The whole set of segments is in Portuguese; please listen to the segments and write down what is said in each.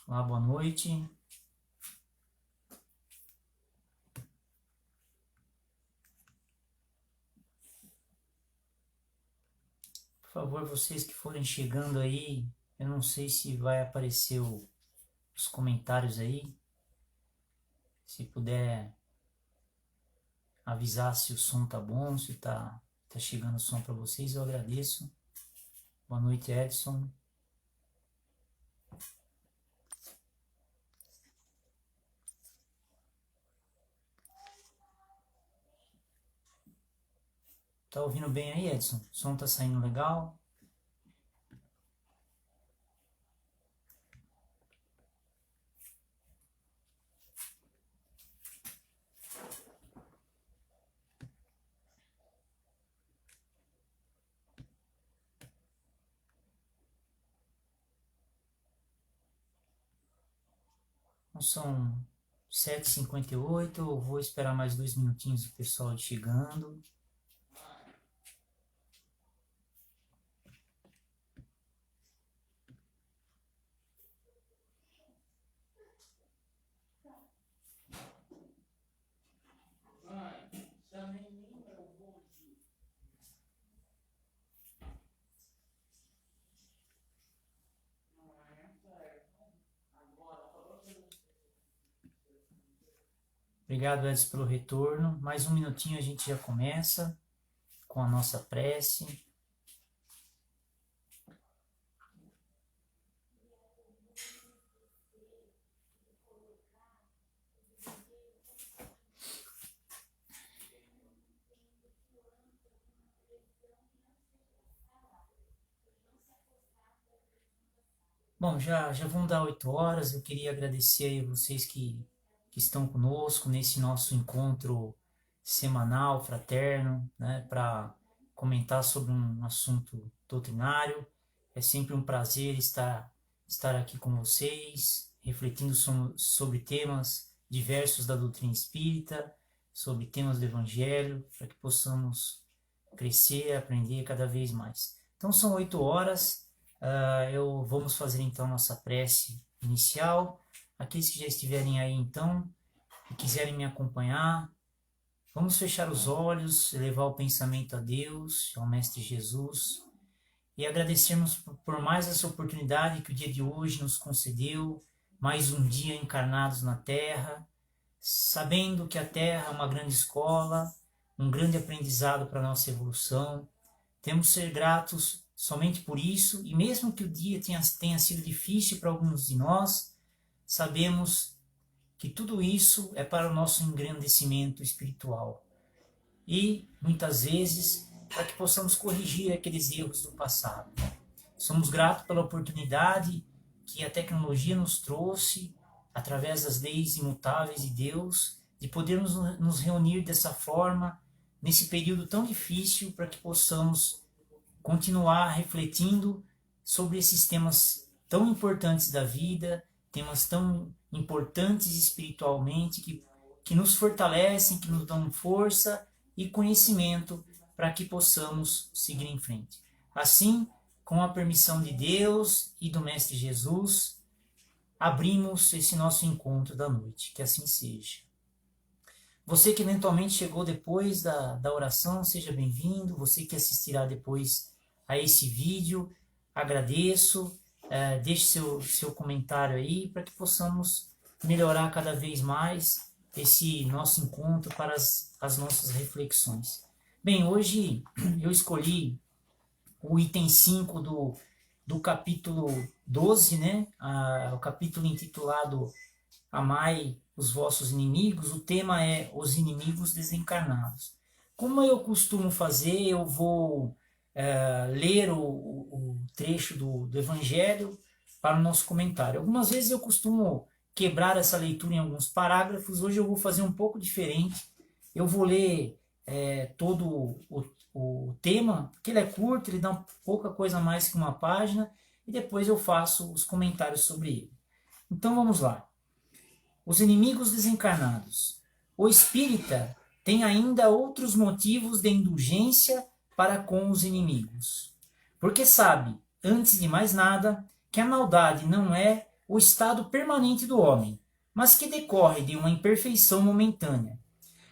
Olá, boa noite. Por favor, vocês que forem chegando aí, eu não sei se vai aparecer os comentários aí. Se puder avisar se o som tá bom, se tá chegando o som para vocês, eu agradeço. Boa noite, Edson. Tá ouvindo bem aí, Edson? O som tá saindo legal? Então, são 7h58, eu vou esperar mais 2 minutinhos o pessoal chegando. Obrigado, Edson, pelo retorno. Mais um minutinho a gente já começa com a nossa prece. Bom, já vão dar 8 horas. Eu queria agradecer aí vocês que estão conosco nesse nosso encontro semanal, fraterno, né, para comentar sobre um assunto doutrinário. É sempre um prazer estar aqui com vocês, refletindo sobre temas diversos da doutrina espírita, sobre temas do Evangelho, para que possamos crescer, aprender cada vez mais. Então são 8 horas. Vamos fazer então nossa prece inicial. Aqueles que já estiverem aí então e quiserem me acompanhar, vamos fechar os olhos, elevar o pensamento a Deus, ao Mestre Jesus, e agradecermos por mais essa oportunidade que o dia de hoje nos concedeu, mais um dia encarnados na Terra, sabendo que a Terra é uma grande escola, um grande aprendizado para a nossa evolução. Temos que ser gratos somente por isso, e mesmo que o dia tenha sido difícil para alguns de nós, sabemos que tudo isso é para o nosso engrandecimento espiritual. E, muitas vezes, para que possamos corrigir aqueles erros do passado. Somos gratos pela oportunidade que a tecnologia nos trouxe, através das leis imutáveis de Deus, de podermos nos reunir dessa forma, nesse período tão difícil, para que possamos continuar refletindo sobre esses temas tão importantes da vida, temas tão importantes espiritualmente, que nos fortalecem, que nos dão força e conhecimento para que possamos seguir em frente. Assim, com a permissão de Deus e do Mestre Jesus, abrimos esse nosso encontro da noite. Que assim seja. Você que eventualmente chegou depois da oração, seja bem-vindo. Você que assistirá depois a esse vídeo, agradeço. Deixe seu comentário aí para que possamos melhorar cada vez mais esse nosso encontro para as nossas reflexões. Bem, hoje eu escolhi o item 5 do capítulo 12, né? O capítulo intitulado Amai os vossos inimigos. O tema é os inimigos desencarnados. Como eu costumo fazer, eu vou ler o trecho do Evangelho para o nosso comentário. Algumas vezes eu costumo quebrar essa leitura em alguns parágrafos. Hoje eu vou fazer um pouco diferente. Eu vou ler todo o tema, porque ele é curto, ele dá pouca coisa mais que uma página, e depois eu faço os comentários sobre ele. Então vamos lá. Os inimigos desencarnados. O espírita tem ainda outros motivos de indulgência para com os inimigos. Porque sabe, antes de mais nada, que a maldade não é o estado permanente do homem, mas que decorre de uma imperfeição momentânea.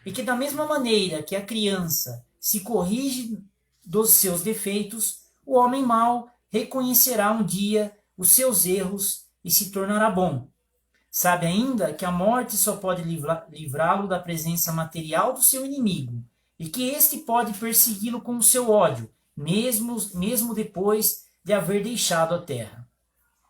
E que da mesma maneira que a criança se corrige dos seus defeitos, o homem mau reconhecerá um dia os seus erros e se tornará bom. Sabe ainda que a morte só pode livrá-lo da presença material do seu inimigo, e que este pode persegui-lo com o seu ódio, mesmo depois de haver deixado a terra.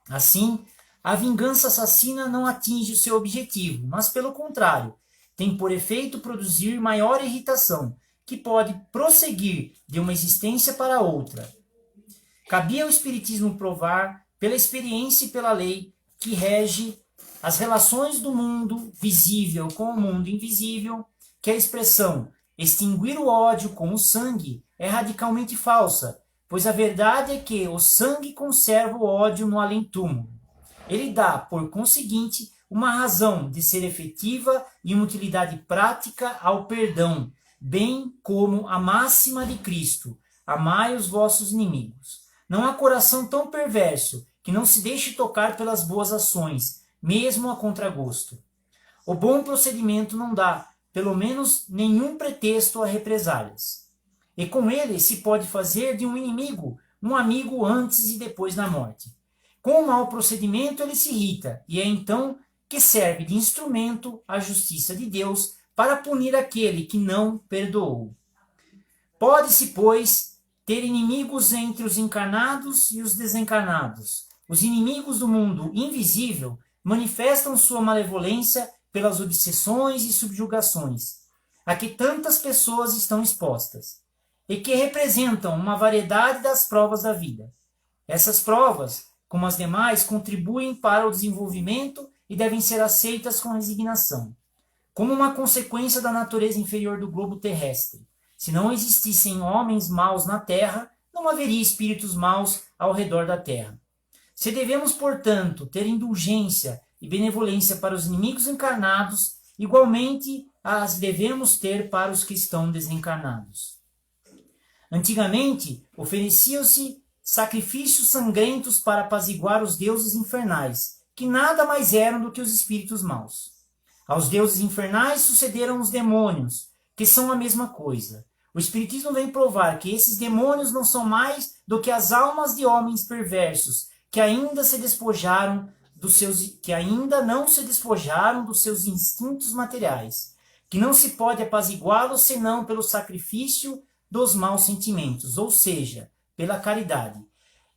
Assim, a vingança assassina não atinge o seu objetivo, mas, pelo contrário, tem por efeito produzir maior irritação, que pode prosseguir de uma existência para outra. Cabia ao Espiritismo provar, pela experiência e pela lei, que rege as relações do mundo visível com o mundo invisível, que a expressão extinguir o ódio com o sangue é radicalmente falsa, pois a verdade é que o sangue conserva o ódio no além-túmulo. Ele dá, por conseguinte, uma razão de ser efetiva e uma utilidade prática ao perdão, bem como a máxima de Cristo: amai os vossos inimigos. Não há coração tão perverso que não se deixe tocar pelas boas ações, mesmo a contragosto. O bom procedimento não dá, pelo menos, nenhum pretexto a represálias. E com ele se pode fazer de um inimigo um amigo antes e depois da morte. Com o mau procedimento ele se irrita, e é então que serve de instrumento à justiça de Deus para punir aquele que não perdoou. Pode-se, pois, ter inimigos entre os encarnados e os desencarnados. Os inimigos do mundo invisível manifestam sua malevolência pelas obsessões e subjugações a que tantas pessoas estão expostas, e que representam uma variedade das provas da vida. Essas provas, como as demais, contribuem para o desenvolvimento e devem ser aceitas com resignação, como uma consequência da natureza inferior do globo terrestre. Se não existissem homens maus na Terra, não haveria espíritos maus ao redor da Terra. Se devemos, portanto, ter indulgência e benevolência para os inimigos encarnados, igualmente as devemos ter para os que estão desencarnados. Antigamente, ofereciam-se sacrifícios sangrentos para apaziguar os deuses infernais, que nada mais eram do que os espíritos maus. Aos deuses infernais sucederam os demônios, que são a mesma coisa. O Espiritismo vem provar que esses demônios não são mais do que as almas de homens perversos, que ainda não se despojaram dos seus instintos materiais, que não se pode apaziguá-los senão pelo sacrifício dos maus sentimentos, ou seja, pela caridade.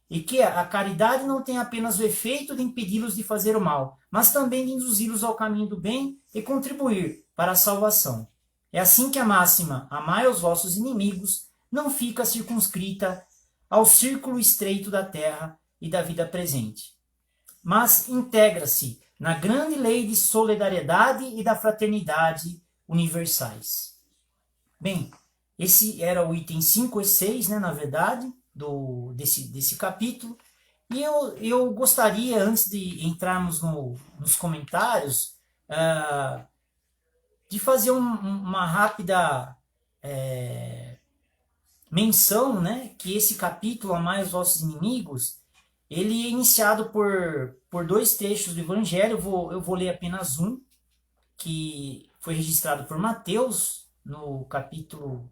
E que a caridade não tem apenas o efeito de impedi-los de fazer o mal, mas também de induzi-los ao caminho do bem e contribuir para a salvação. É assim que a máxima, amai os vossos inimigos, não fica circunscrita ao círculo estreito da terra e da vida presente, mas integra-se na grande lei de solidariedade e da fraternidade universais. Bem, esse era o item 5 e 6, né, na verdade, desse capítulo. E eu gostaria, antes de entrarmos nos comentários, de fazer uma rápida menção, né, que esse capítulo, Amai os vossos inimigos, ele é iniciado por dois trechos do Evangelho. Eu vou ler apenas um, que foi registrado por Mateus, no capítulo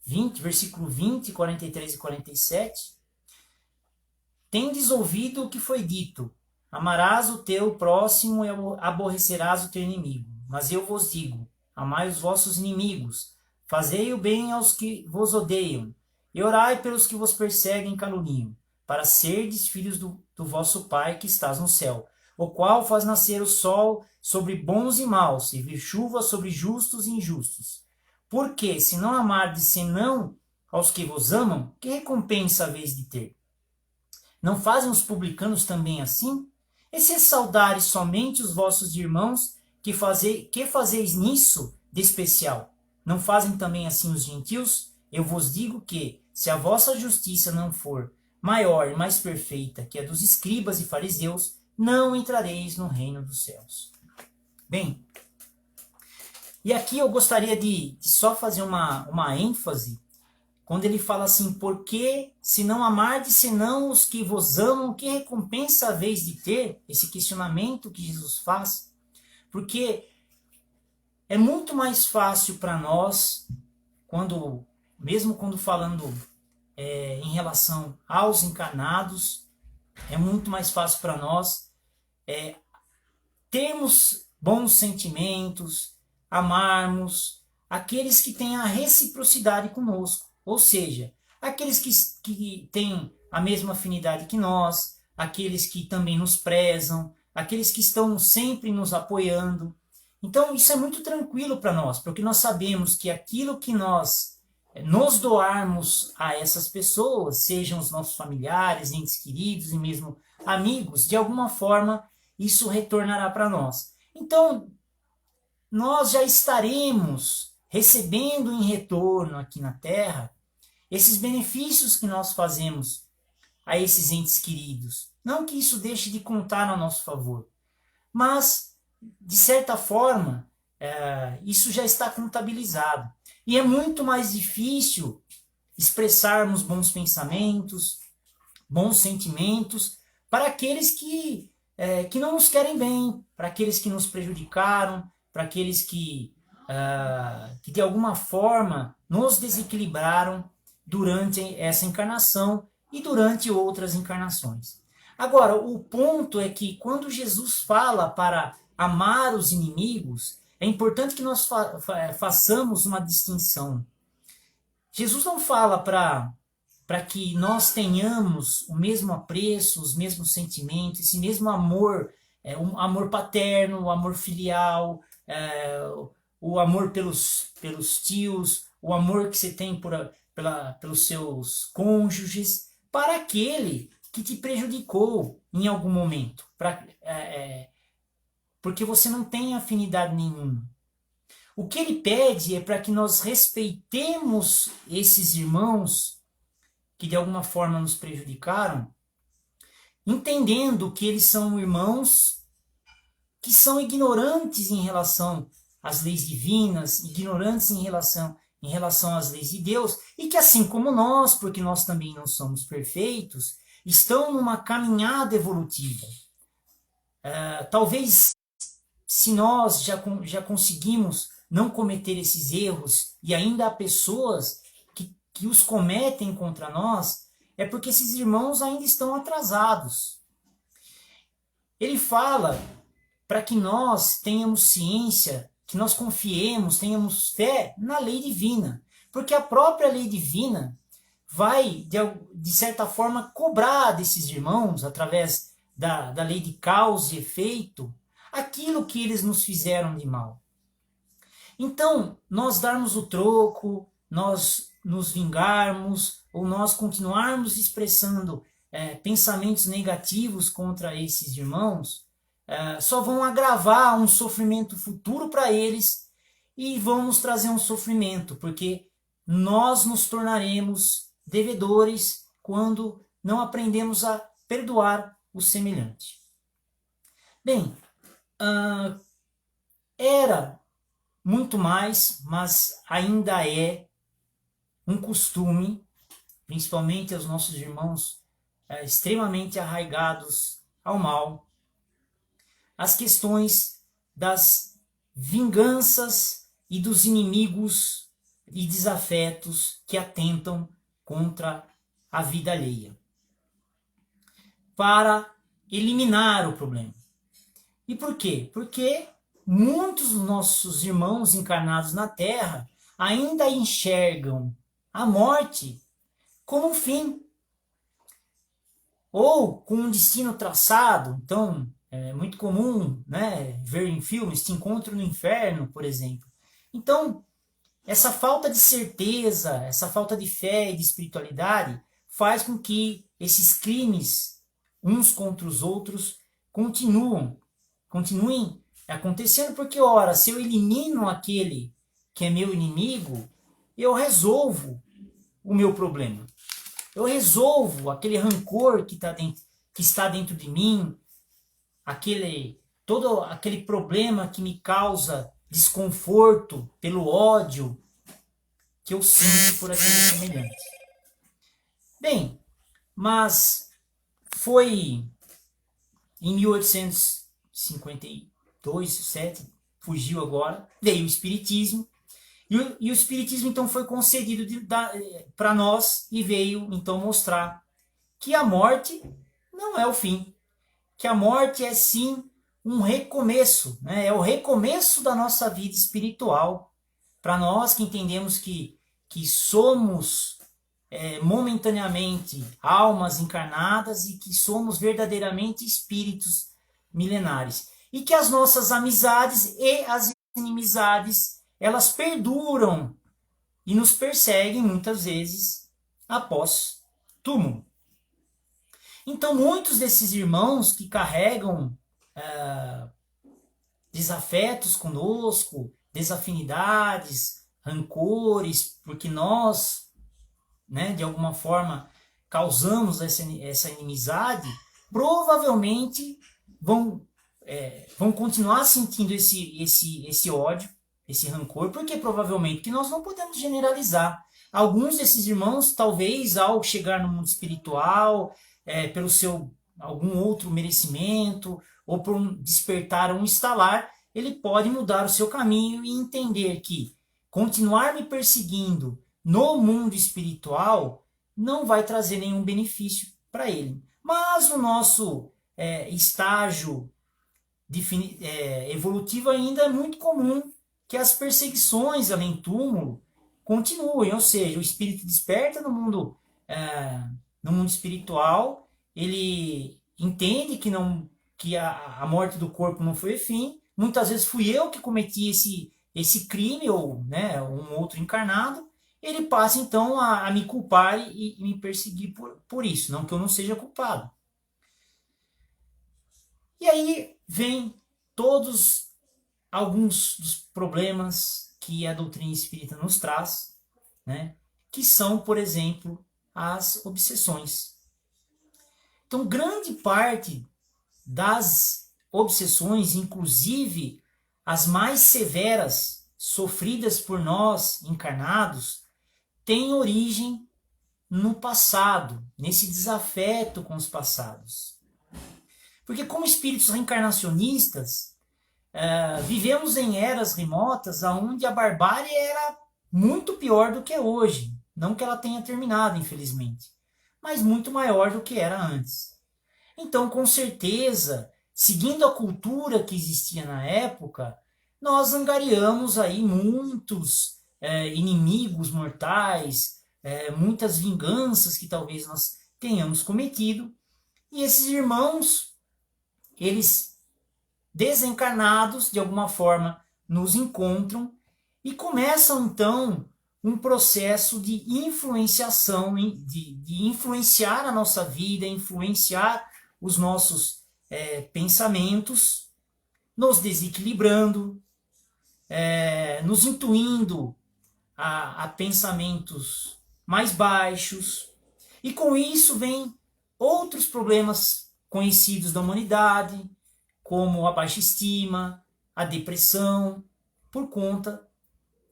20, versículo 20, 43 e 47. Tendes ouvido o que foi dito: amarás o teu próximo e aborrecerás o teu inimigo. Mas eu vos digo: amai os vossos inimigos, fazei o bem aos que vos odeiam, e orai pelos que vos perseguem e caluniam, para serdes filhos do vosso Pai que estás no céu, o qual faz nascer o sol sobre bons e maus, e vir chuva sobre justos e injustos. Porque, se não amardes senão aos que vos amam, que recompensa haveis de ter? Não fazem os publicanos também assim? E se saudares somente os vossos irmãos, que fazeis nisso de especial? Não fazem também assim os gentios? Eu vos digo que, se a vossa justiça não for maior e mais perfeita que a dos escribas e fariseus, não entrareis no reino dos céus. Bem, e aqui eu gostaria de só fazer uma ênfase, quando ele fala assim, porque se não amardes senão os que vos amam, que recompensa haveis de ter? Esse questionamento que Jesus faz. Porque é muito mais fácil para nós, mesmo quando falando em relação aos encarnados, é muito mais fácil para nós termos bons sentimentos, amarmos aqueles que têm a reciprocidade conosco. Ou seja, aqueles que têm a mesma afinidade que nós, aqueles que também nos prezam, aqueles que estão sempre nos apoiando. Então, isso é muito tranquilo para nós, porque nós sabemos que aquilo que nós nos doarmos a essas pessoas, sejam os nossos familiares, entes queridos e mesmo amigos, de alguma forma isso retornará para nós. Então, nós já estaremos recebendo em retorno aqui na Terra esses benefícios que nós fazemos a esses entes queridos. Não que isso deixe de contar a nosso favor, mas, de certa forma, isso já está contabilizado. E é muito mais difícil expressarmos bons pensamentos, bons sentimentos para aqueles que não nos querem bem, para aqueles que nos prejudicaram, para aqueles que de alguma forma nos desequilibraram durante essa encarnação e durante outras encarnações. Agora, o ponto é que quando Jesus fala para amar os inimigos, é importante que nós façamos uma distinção. Jesus não fala para que nós tenhamos o mesmo apreço, os mesmos sentimentos, esse mesmo amor, um amor paterno, o amor filial, o amor pelos tios, o amor que você tem pelos seus cônjuges, para aquele que te prejudicou em algum momento, porque você não tem afinidade nenhuma. O que ele pede é para que nós respeitemos esses irmãos que de alguma forma nos prejudicaram, entendendo que eles são irmãos que são ignorantes em relação às leis divinas, ignorantes em relação às leis de Deus, e que assim como nós, porque nós também não somos perfeitos, estão numa caminhada evolutiva. Talvez se nós já conseguimos não cometer esses erros e ainda há pessoas que os cometem contra nós, é porque esses irmãos ainda estão atrasados. Ele fala para que nós tenhamos ciência, que nós confiemos, tenhamos fé na lei divina, porque a própria lei divina vai, de certa forma, cobrar desses irmãos, através da lei de causa e efeito, aquilo que eles nos fizeram de mal. Então, nós darmos o troco, nós nos vingarmos, ou nós continuarmos expressando pensamentos negativos contra esses irmãos, só vão agravar um sofrimento futuro para eles e vão nos trazer um sofrimento, porque nós nos tornaremos devedores quando não aprendemos a perdoar o semelhante. Bem, era muito mais, mas ainda é um costume, principalmente aos nossos irmãos extremamente arraigados ao mal, as questões das vinganças e dos inimigos e desafetos que atentam contra a vida alheia, para eliminar o problema. E por quê? Porque muitos dos nossos irmãos encarnados na Terra ainda enxergam a morte como um fim, ou com um destino traçado. Então, é muito comum, né, ver em filmes Te Encontro no Inferno, por exemplo. Então, essa falta de certeza, essa falta de fé e de espiritualidade faz com que esses crimes, uns contra os outros, continuem acontecendo, porque, ora, se eu elimino aquele que é meu inimigo, eu resolvo o meu problema. Eu resolvo aquele rancor que está dentro de mim, todo aquele problema que me causa desconforto pelo ódio. que eu sinto por aquele semelhante. Bem, mas foi em 1852, 7, fugiu agora, veio o Espiritismo, e o Espiritismo então foi concedido para nós e veio então mostrar que a morte não é o fim, que a morte é sim um recomeço, né? É o recomeço da nossa vida espiritual. Para nós que entendemos que somos momentaneamente almas encarnadas e que somos verdadeiramente espíritos milenares. E que as nossas amizades e as inimizades, elas perduram e nos perseguem muitas vezes após túmulo. Então, muitos desses irmãos que carregam desafetos conosco, desafinidades, rancores, porque nós, né, de alguma forma, causamos essa inimizade, provavelmente vão continuar sentindo esse ódio, esse rancor, porque provavelmente que nós não podemos generalizar. Alguns desses irmãos, talvez, ao chegar no mundo espiritual, pelo seu algum outro merecimento, ou por um despertar, um estalar, ele pode mudar o seu caminho e entender que continuar me perseguindo no mundo espiritual não vai trazer nenhum benefício para ele. Mas o nosso estágio evolutivo ainda é muito comum que as perseguições além túmulo continuem, ou seja, o espírito desperta no mundo espiritual, ele entende que a morte do corpo não foi o fim, muitas vezes fui eu que cometi esse crime, ou né, um outro encarnado, ele passa então a me culpar e me perseguir por isso, não que eu não seja culpado. E aí vem alguns dos problemas que a doutrina espírita nos traz, né, que são, por exemplo, as obsessões. Então, grande parte das obsessões, inclusive as mais severas sofridas por nós encarnados, têm origem no passado, nesse desafeto com os passados. Porque como espíritos reencarnacionistas, vivemos em eras remotas onde a barbárie era muito pior do que é hoje. Não que ela tenha terminado, infelizmente, mas muito maior do que era antes. Então, com certeza, seguindo a cultura que existia na época, nós angariamos aí muitos inimigos mortais, muitas vinganças que talvez nós tenhamos cometido. E esses irmãos, eles desencarnados, de alguma forma, nos encontram e começam, então, um processo de influenciação, de influenciar a nossa vida, influenciar os nossos pensamentos, nos desequilibrando, nos intuindo a pensamentos mais baixos. E com isso vem outros problemas conhecidos da humanidade, como a baixa estima, a depressão, por conta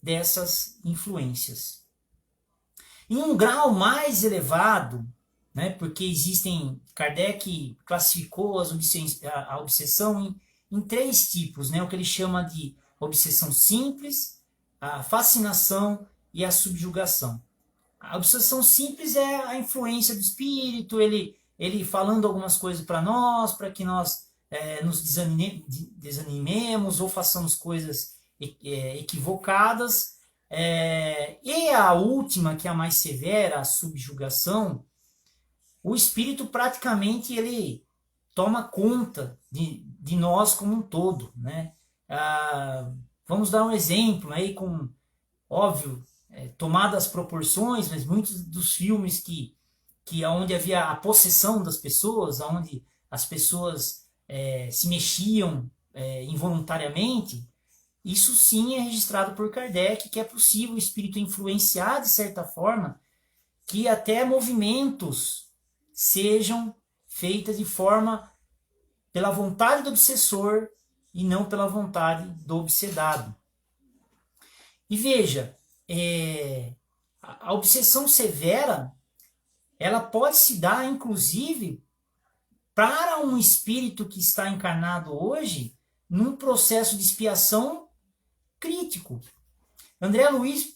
dessas influências. Em um grau mais elevado, né, porque Kardec classificou a obsessão em três tipos, né, o que ele chama de obsessão simples, a fascinação e a subjugação. A obsessão simples é a influência do espírito, ele falando algumas coisas para nós, para que nós nos desanimemos ou façamos coisas equivocadas. E a última, que é a mais severa, a subjugação, o espírito praticamente ele toma conta de nós como um todo, né? Vamos dar um exemplo aí com, óbvio, tomadas proporções, mas muitos dos filmes que onde havia a possessão das pessoas, onde as pessoas se mexiam involuntariamente, isso sim é registrado por Kardec, que é possível o espírito influenciar de certa forma que até movimentos sejam feitos de forma pela vontade do obsessor e não pela vontade do obsedado. E veja, A obsessão severa, ela pode se dar, inclusive, para um espírito que está encarnado hoje, num processo de expiação crítico. André Luiz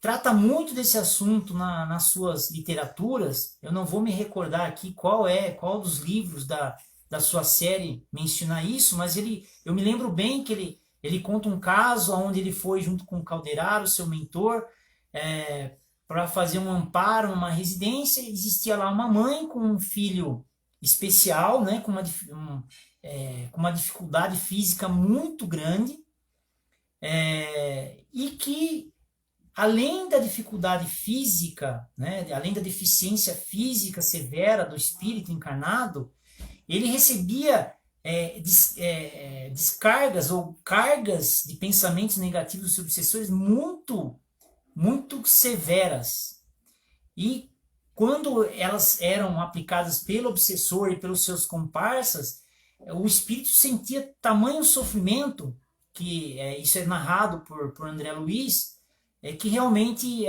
trata muito desse assunto nas suas literaturas. Eu não vou me recordar aqui qual dos livros da sua série menciona isso, mas eu me lembro bem que ele conta um caso onde ele foi junto com o Calderaro, seu mentor, para fazer um amparo numa residência. Existia lá uma mãe com um filho especial, né, com uma dificuldade física muito grande, e que, além da dificuldade física, né, além da deficiência física severa do espírito encarnado, ele recebia descargas ou cargas de pensamentos negativos dos seus obsessores muito, muito severas. E quando elas eram aplicadas pelo obsessor e pelos seus comparsas, o espírito sentia tamanho sofrimento, que isso é narrado por André Luiz, que realmente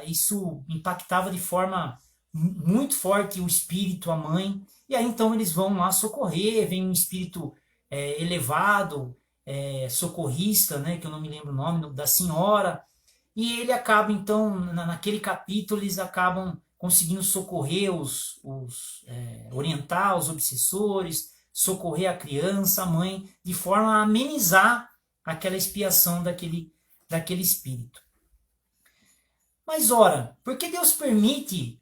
isso impactava de forma muito forte o espírito, a mãe. E aí então eles vão lá socorrer, vem um espírito elevado, socorrista, né, que eu não me lembro o nome, da senhora, e ele acaba então, naquele capítulo, eles acabam conseguindo socorrer orientar os obsessores, socorrer a criança, a mãe, de forma a amenizar aquela expiação daquele espírito. Mas ora, por que Deus permite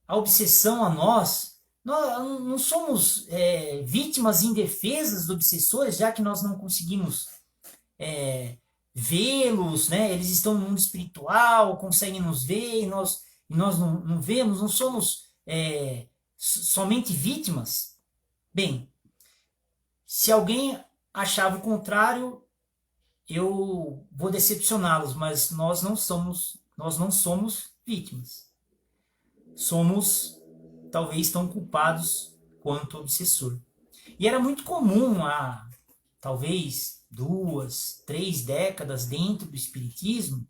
a obsessão a nós? Nós não somos vítimas indefesas dos obsessores, já que nós não conseguimos vê-los, né? Eles estão no mundo espiritual, conseguem nos ver, e nós não vemos, não somos somente vítimas. Bem, se alguém achava o contrário, eu vou decepcioná-los, mas nós não somos vítimas. Somos talvez tão culpados quanto o obsessor. E era muito comum há talvez 2, 3 décadas dentro do espiritismo,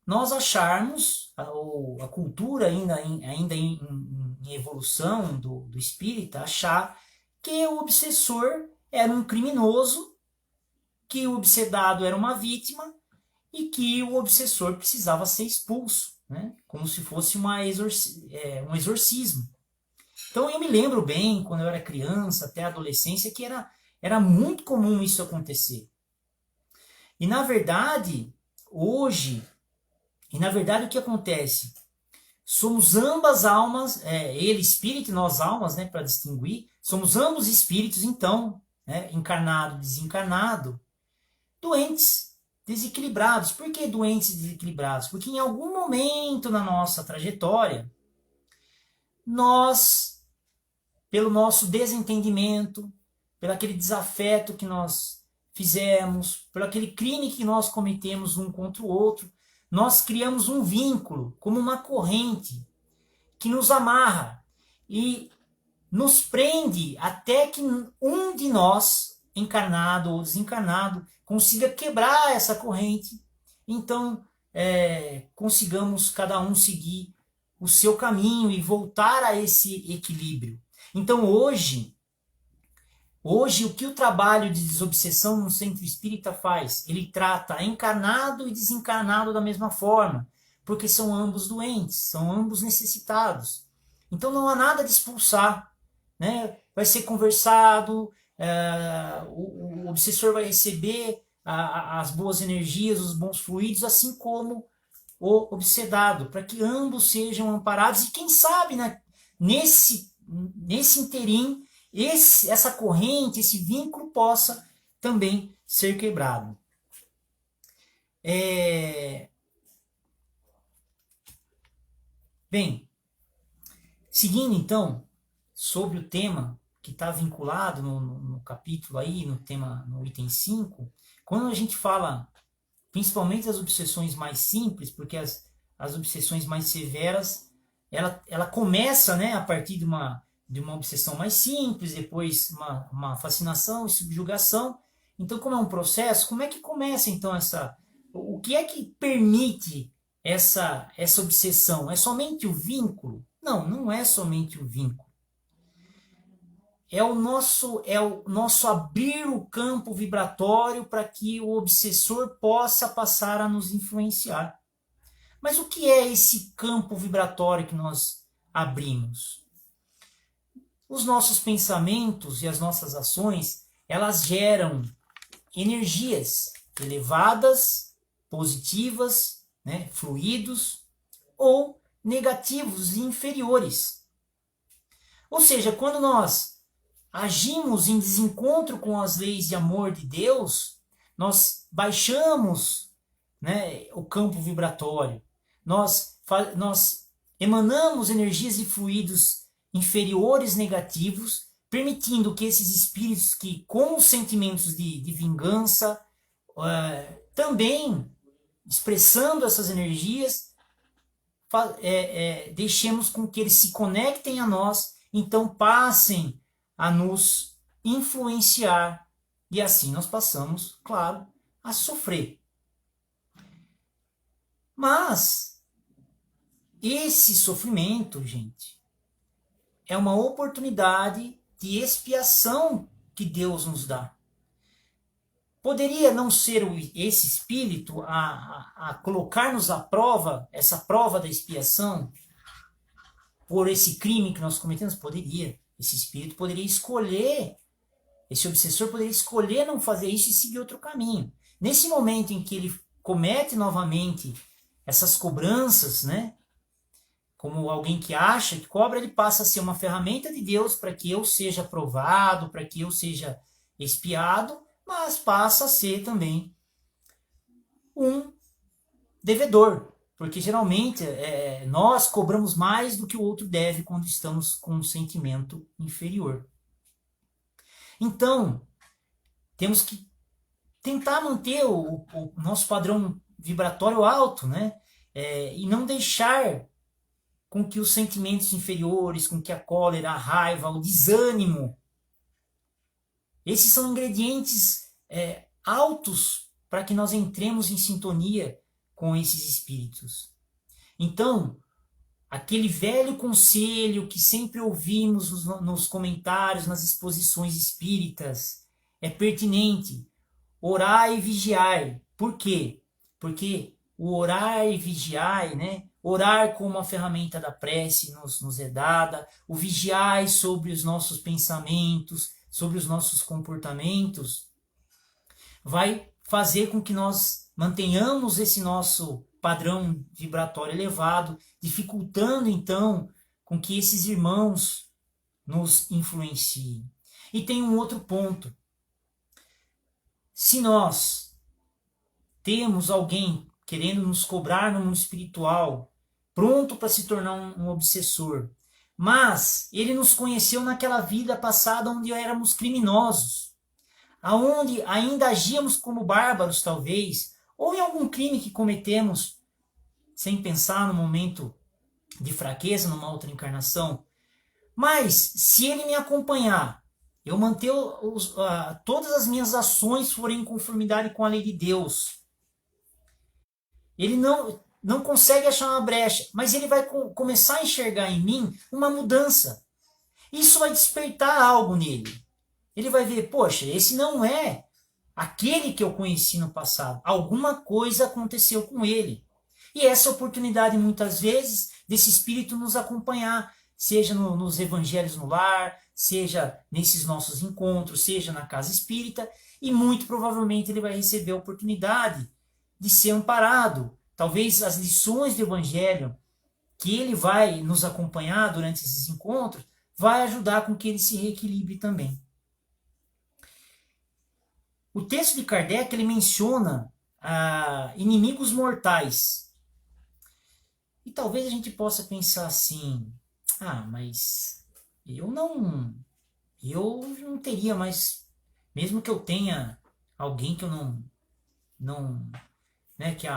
nós acharmos, a cultura ainda em evolução do espírita, achar que o obsessor era um criminoso, que o obsedado era uma vítima e que o obsessor precisava ser expulso, né? Como se fosse um exorcismo. Então eu me lembro bem, quando eu era criança, até a adolescência, que era muito comum isso acontecer. E na verdade, hoje, o que acontece? Somos ambas almas, ele espírito e nós almas, né, para distinguir, somos ambos espíritos, então, né, encarnado e desencarnado, doentes, desequilibrados. Por que doentes e desequilibrados? Porque em algum momento na nossa trajetória, nós, pelo nosso desentendimento, pelo aquele desafeto que nós fizemos, pelo aquele crime que nós cometemos um contra o outro, nós criamos um vínculo, como uma corrente, que nos amarra e nos prende até que um de nós, encarnado ou desencarnado, consiga quebrar essa corrente. Então, consigamos cada um seguir o seu caminho e voltar a esse equilíbrio. Então, hoje, o que o trabalho de desobsessão no centro espírita faz? Ele trata encarnado e desencarnado da mesma forma, porque são ambos doentes, são ambos necessitados. Então não há nada de expulsar, né? Vai ser conversado, o obsessor vai receber as boas energias, os bons fluidos, assim como o obsedado, para que ambos sejam amparados e quem sabe, né, nesse interim, essa corrente, esse vínculo possa também ser quebrado. Bem, seguindo então sobre o tema que está vinculado no capítulo aí, no item 5, quando a gente fala principalmente das obsessões mais simples, porque as obsessões mais severas, ela começa, né, a partir de uma obsessão mais simples, depois uma fascinação e subjugação. Então, como é um processo, como é que começa então O que é que permite essa obsessão? É somente o vínculo? Não, não é somente o vínculo. É o nosso abrir o campo vibratório para que o obsessor possa passar a nos influenciar. Mas o que é esse campo vibratório que nós abrimos? Os nossos pensamentos e as nossas ações, elas geram energias elevadas, positivas, né, fluidos, ou negativos e inferiores. Ou seja, quando nós agimos em desencontro com as leis de amor de Deus, nós baixamos, né, o campo vibratório, nós emanamos energias e fluidos inferiores negativos, permitindo que esses espíritos que, com os sentimentos de vingança, também expressando essas energias, deixemos com que eles se conectem a nós, então passem a nos influenciar, e assim nós passamos, claro, a sofrer. Mas esse sofrimento, gente, é uma oportunidade de expiação que Deus nos dá. Poderia não ser esse espírito a colocar-nos à prova, essa prova da expiação, por esse crime que nós cometemos? Poderia. Esse espírito poderia escolher, esse obsessor poderia escolher não fazer isso e seguir outro caminho. Nesse momento em que ele comete novamente essas cobranças, né? Como alguém que acha que cobra, ele passa a ser uma ferramenta de Deus para que eu seja provado, para que eu seja expiado, mas passa a ser também um devedor, porque geralmente nós cobramos mais do que o outro deve quando estamos com um sentimento inferior. Então, temos que tentar manter o nosso padrão vibratório alto, né? E não deixar com que os sentimentos inferiores, com que a cólera, a raiva, o desânimo, esses são ingredientes altos para que nós entremos em sintonia com esses espíritos. Então, aquele velho conselho que sempre ouvimos nos comentários, nas exposições espíritas, é pertinente. Orai e vigiai. Por quê? Porque o orar e vigiai, né? Orar como a ferramenta da prece nos é dada, o vigiai sobre os nossos pensamentos, sobre os nossos comportamentos, vai fazer com que nós mantenhamos esse nosso padrão vibratório elevado, dificultando então com que esses irmãos nos influenciem. E tem um outro ponto. Se nós temos alguém querendo nos cobrar no mundo espiritual, pronto para se tornar um obsessor, mas ele nos conheceu naquela vida passada onde éramos criminosos, aonde ainda agíamos como bárbaros talvez, ou em algum crime que cometemos sem pensar no momento de fraqueza, numa outra encarnação. Mas se ele me acompanhar, eu manter todas as minhas ações forem em conformidade com a lei de Deus, ele não consegue achar uma brecha, mas ele vai começar a enxergar em mim uma mudança. Isso vai despertar algo nele. Ele vai ver, poxa, esse não é aquele que eu conheci no passado. Alguma coisa aconteceu com ele. E essa oportunidade, muitas vezes, desse espírito nos acompanhar, seja nos evangelhos no lar, seja nesses nossos encontros, seja na casa espírita, e muito provavelmente ele vai receber a oportunidade de ser amparado. Talvez as lições do evangelho que ele vai nos acompanhar durante esses encontros vai ajudar com que ele se reequilibre também. O texto de Kardec ele menciona inimigos mortais. E talvez a gente possa pensar assim, mas eu não teria mais, mesmo que eu tenha alguém que eu não né, que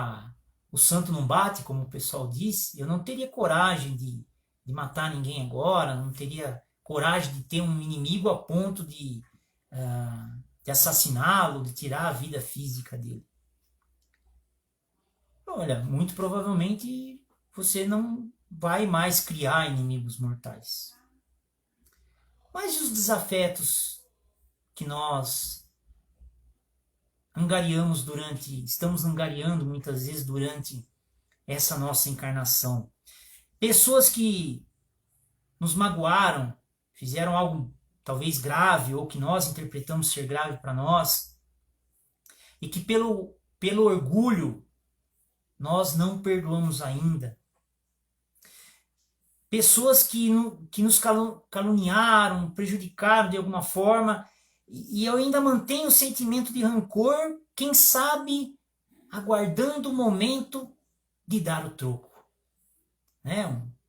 o santo não bate, como o pessoal diz, eu não teria coragem de matar ninguém agora, não teria coragem de ter um inimigo a ponto de assassiná-lo, de tirar a vida física dele. olha, muito provavelmente você não vai mais criar inimigos mortais. Mas os desafetos que nós estamos angariando muitas vezes durante essa nossa encarnação. Pessoas que nos magoaram, fizeram algo talvez grave, ou que nós interpretamos ser grave para nós, e que pelo orgulho nós não perdoamos ainda. Pessoas que nos caluniaram, prejudicaram de alguma forma, e eu ainda mantenho o sentimento de rancor, quem sabe aguardando o momento de dar o troco. Né?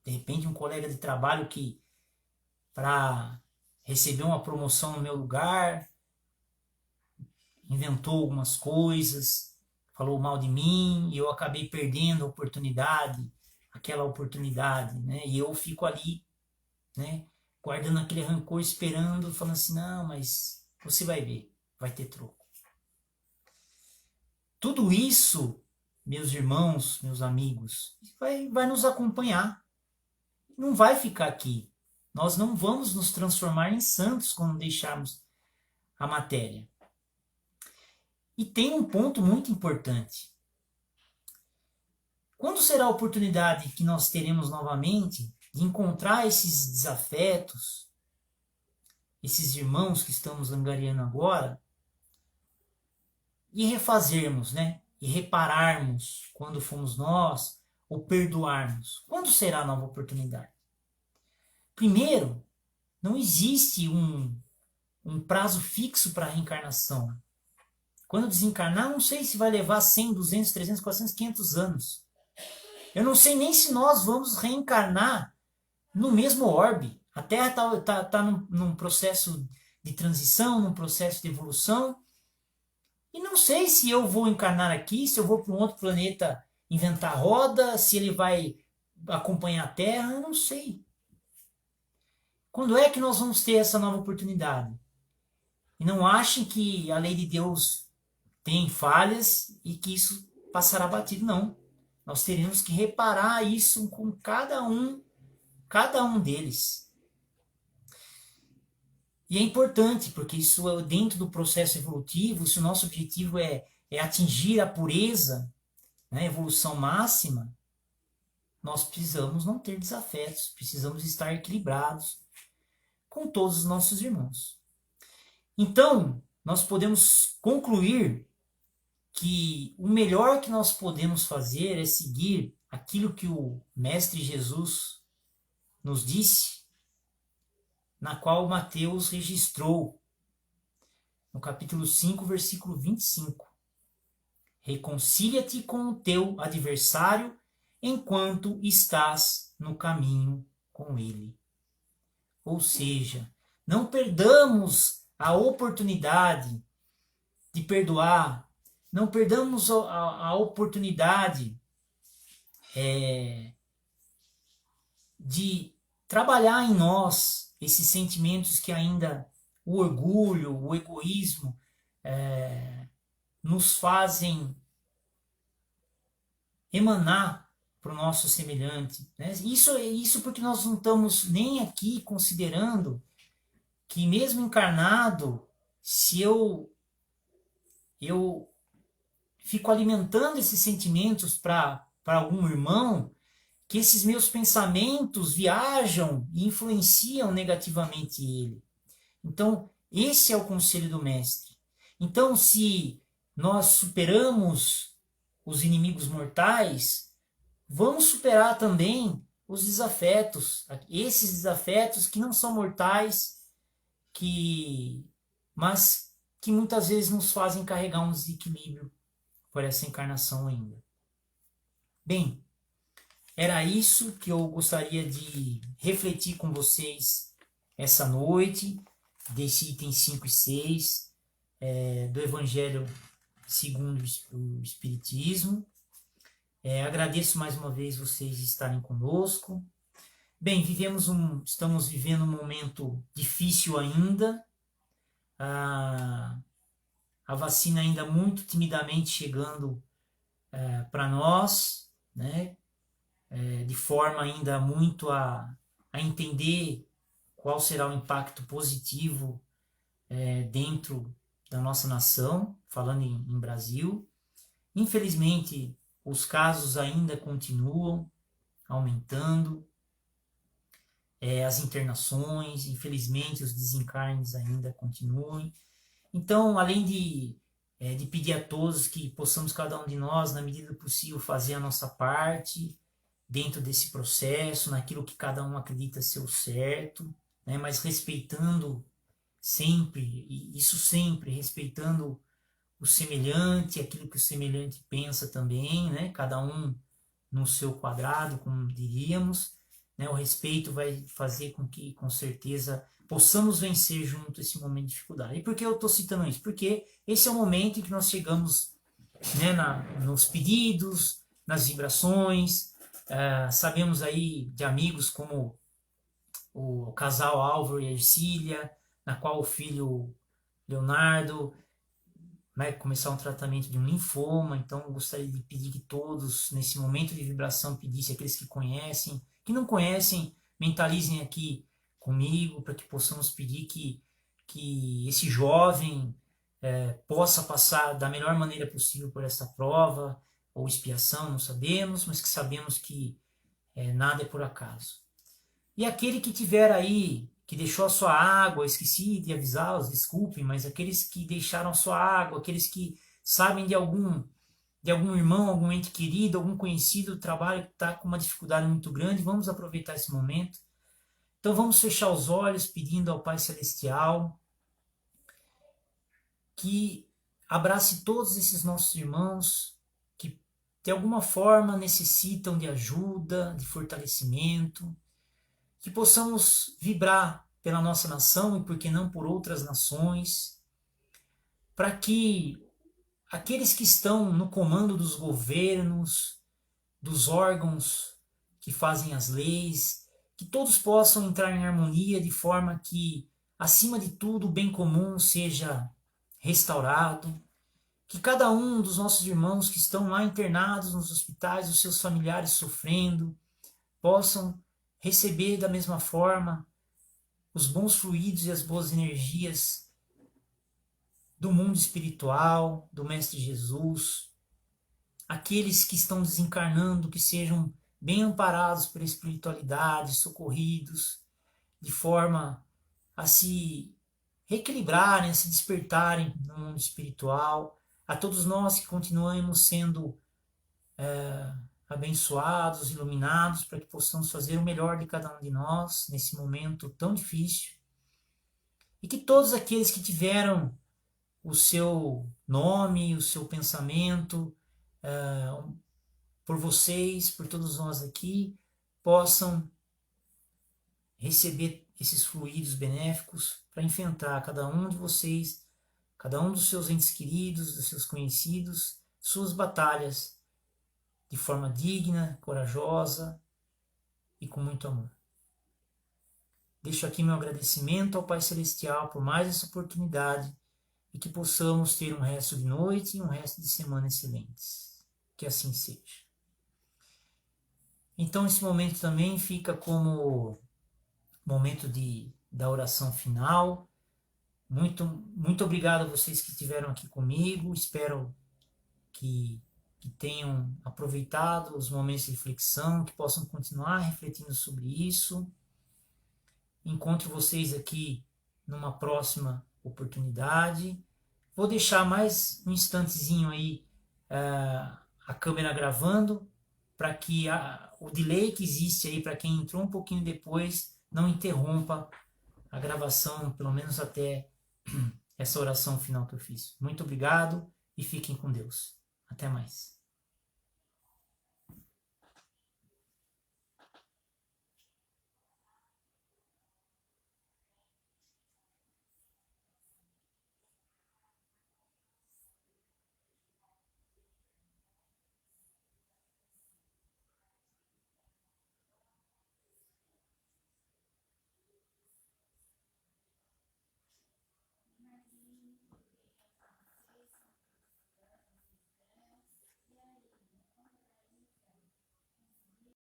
De repente um colega de trabalho que, para receber uma promoção no meu lugar, inventou algumas coisas, falou mal de mim, e eu acabei perdendo a oportunidade, aquela oportunidade, né? E eu fico ali, né, guardando aquele rancor, esperando, falando assim, não, mas você vai ver, vai ter troco. Tudo isso, meus irmãos, meus amigos, vai nos acompanhar. Não vai ficar aqui. Nós não vamos nos transformar em santos quando deixarmos a matéria. E tem um ponto muito importante. Quando será a oportunidade que nós teremos novamente de encontrar esses desafetos, esses irmãos que estamos angariando agora, e refazermos, né? E repararmos quando fomos nós, ou perdoarmos? Quando será a nova oportunidade? Primeiro, não existe um prazo fixo para a reencarnação. Quando desencarnar, não sei se vai levar 100, 200, 300, 400, 500 anos. Eu não sei nem se nós vamos reencarnar no mesmo orbe. A Terra está num processo de transição, num processo de evolução. E não sei se eu vou encarnar aqui, se eu vou para um outro planeta inventar roda, se ele vai acompanhar a Terra, eu não sei. Quando é que nós vamos ter essa nova oportunidade? E não achem que a lei de Deus tem falhas e que isso passará batido, não. Nós teremos que reparar isso com cada um deles. E é importante, porque isso é dentro do processo evolutivo, se o nosso objetivo é atingir a pureza, né, a evolução máxima, nós precisamos não ter desafetos, precisamos estar equilibrados com todos os nossos irmãos. Então, nós podemos concluir que o melhor que nós podemos fazer é seguir aquilo que o Mestre Jesus nos disse, na qual Mateus registrou, no capítulo 5, versículo 25. Reconcilia-te com o teu adversário enquanto estás no caminho com ele. Ou seja, não perdamos a oportunidade de perdoar, não perdamos a oportunidade de trabalhar em nós esses sentimentos que ainda o orgulho, o egoísmo nos fazem emanar para o nosso semelhante. Né? Isso porque nós não estamos nem aqui considerando que mesmo encarnado, se eu fico alimentando esses sentimentos para algum irmão, que esses meus pensamentos viajam e influenciam negativamente ele. Então, esse é o conselho do mestre. Então, se nós superamos os inimigos mortais, vamos superar também os desafetos, esses desafetos que não são mortais, mas que muitas vezes nos fazem carregar um desequilíbrio por essa encarnação ainda. Bem, era isso que eu gostaria de refletir com vocês essa noite, desse item 5 e 6 do Evangelho segundo o Espiritismo. Agradeço mais uma vez vocês estarem conosco. Bem, estamos vivendo um momento difícil ainda. A vacina ainda muito timidamente chegando para nós, né? De forma ainda muito a entender qual será o impacto positivo dentro da nossa nação, falando em Brasil. Infelizmente, os casos ainda continuam aumentando, as internações, infelizmente, os desencarnes ainda continuam. Então, além de pedir a todos que possamos, cada um de nós, na medida do possível, fazer a nossa parte dentro desse processo, naquilo que cada um acredita ser o certo, né, mas respeitando sempre, e isso sempre, respeitando o semelhante, aquilo que o semelhante pensa também, né, cada um no seu quadrado, como diríamos, né, o respeito vai fazer com que, com certeza, possamos vencer junto esse momento de dificuldade. E por que eu estou citando isso? Porque esse é o momento em que nós chegamos, né, nos pedidos, nas vibrações. Sabemos aí de amigos como o casal Álvaro e Ercília, na qual o filho Leonardo vai começar um tratamento de um linfoma. Então eu gostaria de pedir que todos, nesse momento de vibração, pedissem aqueles que não conhecem, mentalizem aqui comigo, para que possamos pedir que esse jovem possa passar da melhor maneira possível por essa prova, ou expiação, não sabemos, mas que sabemos que nada é por acaso. E aquele que tiver aí, que deixou a sua água, esqueci de avisá-los, desculpem, mas aqueles que deixaram a sua água, aqueles que sabem de algum irmão, algum ente querido, algum conhecido, trabalho que está com uma dificuldade muito grande, vamos aproveitar esse momento. Então vamos fechar os olhos pedindo ao Pai Celestial que abrace todos esses nossos irmãos que de alguma forma necessitam de ajuda, de fortalecimento, que possamos vibrar pela nossa nação e por que não por outras nações, para que aqueles que estão no comando dos governos, dos órgãos que fazem as leis, que todos possam entrar em harmonia de forma que, acima de tudo, o bem comum seja restaurado, que cada um dos nossos irmãos que estão lá internados nos hospitais, os seus familiares sofrendo, possam receber da mesma forma os bons fluidos e as boas energias do mundo espiritual, do Mestre Jesus. Aqueles que estão desencarnando, que sejam bem amparados pela espiritualidade, socorridos, de forma a se reequilibrarem, a se despertarem no mundo espiritual. A todos nós que continuamos sendo abençoados, iluminados, para que possamos fazer o melhor de cada um de nós nesse momento tão difícil. E que todos aqueles que tiveram o seu nome, o seu pensamento, por vocês, por todos nós aqui, possam receber esses fluidos benéficos para enfrentar cada um de vocês, cada um dos seus entes queridos, dos seus conhecidos, suas batalhas de forma digna, corajosa e com muito amor. Deixo aqui meu agradecimento ao Pai Celestial por mais essa oportunidade e que possamos ter um resto de noite e um resto de semana excelentes. Que assim seja. Então esse momento também fica como momento da oração final. Muito, muito obrigado a vocês que estiveram aqui comigo. Espero que tenham aproveitado os momentos de reflexão, que possam continuar refletindo sobre isso. Encontro vocês aqui numa próxima oportunidade. Vou deixar mais um instantezinho aí a câmera gravando, para que o delay que existe aí para quem entrou um pouquinho depois não interrompa a gravação, pelo menos até essa oração final que eu fiz. Muito obrigado e fiquem com Deus. Até mais.